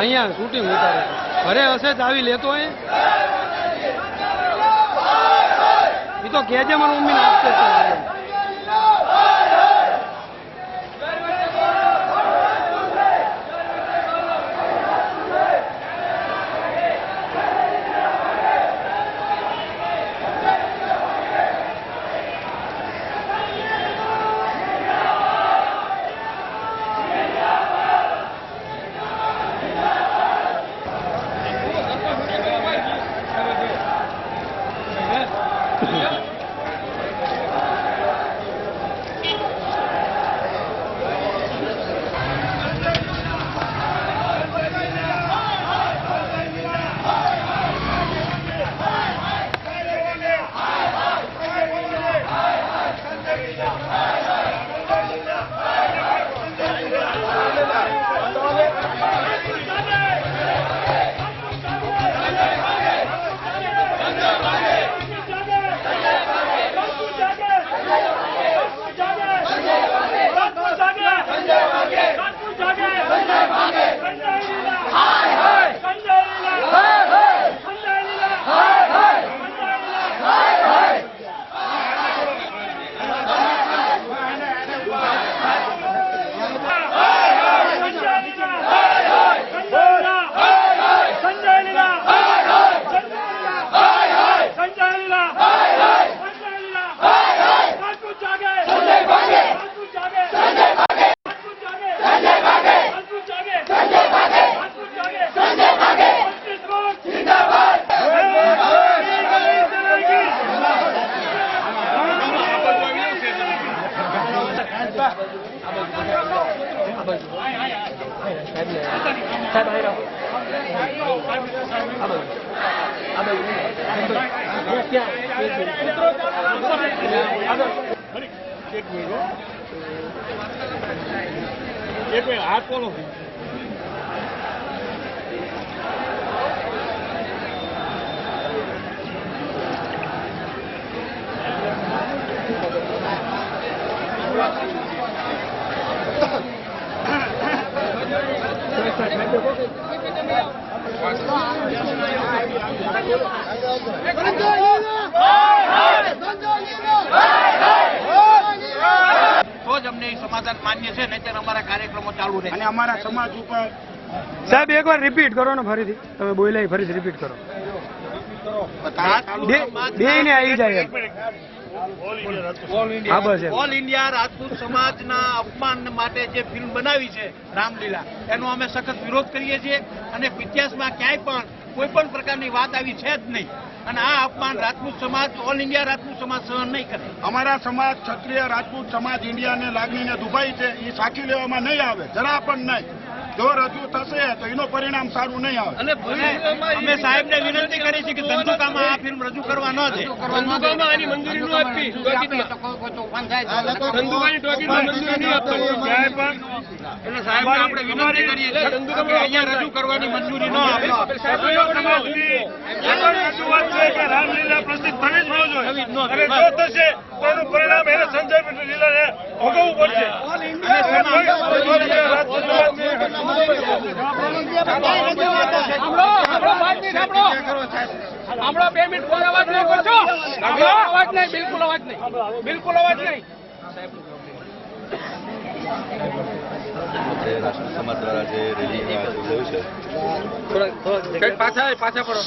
અહીંયા શૂટિંગ ઉતારે ઘરે હશે જ આવી લેતો એ તો કહેજે મારી મમ્મીને આપશે हाथ बोलो તો જ અમને સમાધાન માન્ય છે, નહીંતર અમારા કાર્યક્રમો ચાલુ રહે અને અમારા સમાજ ઉપર સાહેબ એકવાર રિપીટ કરો ને ફરીથી તમે બોલ્યા ફરીથી રિપીટ કરો બેને આવી જાય ઓલ ઇન્ડિયા રાજપૂત સમાજના અપમાન માટે જે ફિલ્મ બનાવી છે રામલીલા એનો અમે સખત વિરોધ કરીએ છીએ અને ઇતિહાસમાં ક્યાંય પણ કોઈ પણ પ્રકારની વાત આવી છે જ નહીં અને આ અપમાન રાજપૂત સમાજ ઓલ ઇન્ડિયા રાજપૂત સમાજ સહન નહીં કરે. અમારા સમાજ ક્ષત્રિય રાજપૂત સમાજ ઇન્ડિયાને લાગણીને દુભાઈ છે એ સાચી લેવામાં નહીં આવે, જરા પણ નહીં. જો રજૂ થશે તો એનું પરિણામ સારું નહીં આવે. અને અમે સાહેબને વિનંતી કરી છે કે ધંધુકામાં આ ફિલ્મ રજૂ કરવા ન દે. ધંધુકામાં આની મંજૂરી ન આપી, ધંધુકાની ટોકીટમાં મંજૂરી નહીં આપવાની. એટલે સાહેબને આપણે વિનંતી કરીએ છીએ કે અહીંયા રજૂ કરવાની મંજૂરી ન આપે. રામલીલા પ્રસિદ્ધ થવી જ ન જોઈએ અને જો થશે તો એનું પરિણામ એને સંજય લીલાને ભોગવવું પડશે. આપણો 2 મિનિટ કોઈ અવાજ નહીં કરશો, અવાજ નહીં, બિલકુલ અવાજ નહીં, બિલકુલ અવાજ નહીં. રાજપૂત સમાજ દ્વારા જે રેલી યોજાયું છે પાછા પડો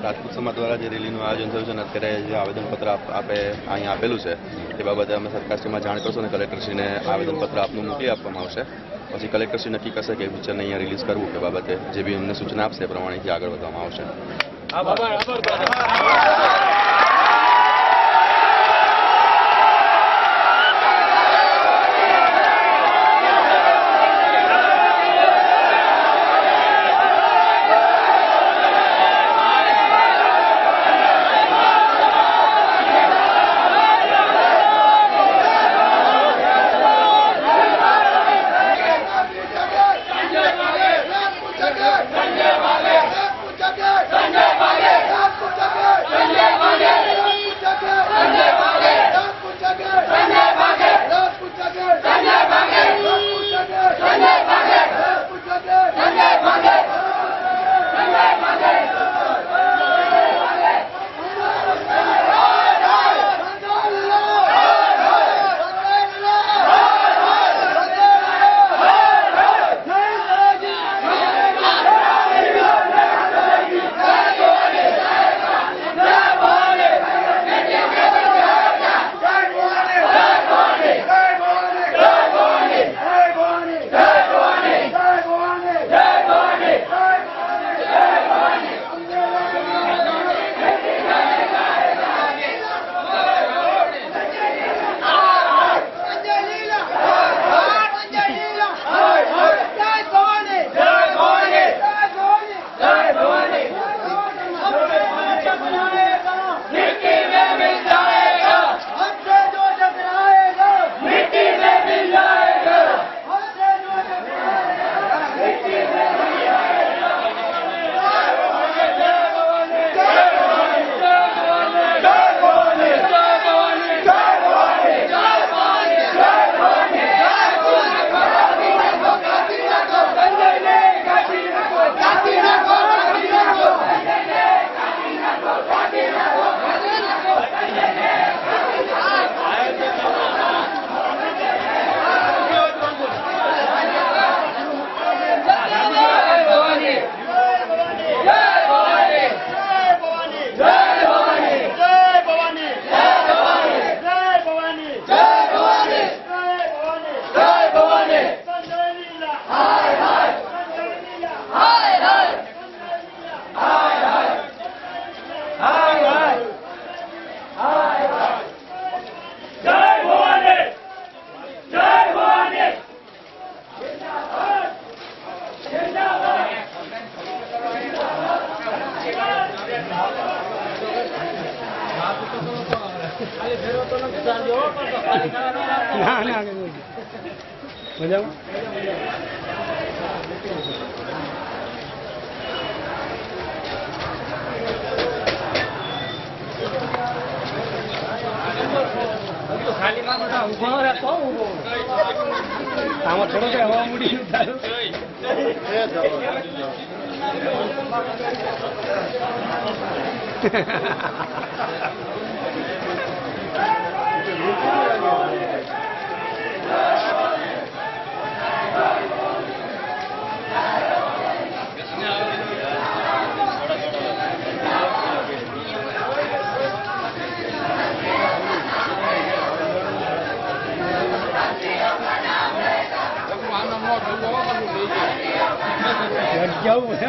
રાજપૂત સમાજ દ્વારા જે રેલીનું આયોજન થયું છે અને અત્યારે જે આવેદનપત્ર આપે અહીંયા આપેલું છે તે બાબતે અમે સરકારશ્રીમાં જાણ કરશું અને કલેક્ટરશ્રીને આવેદનપત્ર આપનું મોકલી આપવામાં આવશે. પછી કલેક્ટરશ્રી નક્કી કરશે કે પિક્ચરને અહીંયા રિલીઝ કરવું કે બાબતે જે બી અમને સૂચના આપશે એ પ્રમાણેથી આગળ વધવામાં આવશે. संजय मांगे ના ના મજામાં આમાં થોડો કે હવા મૂડી જવું છે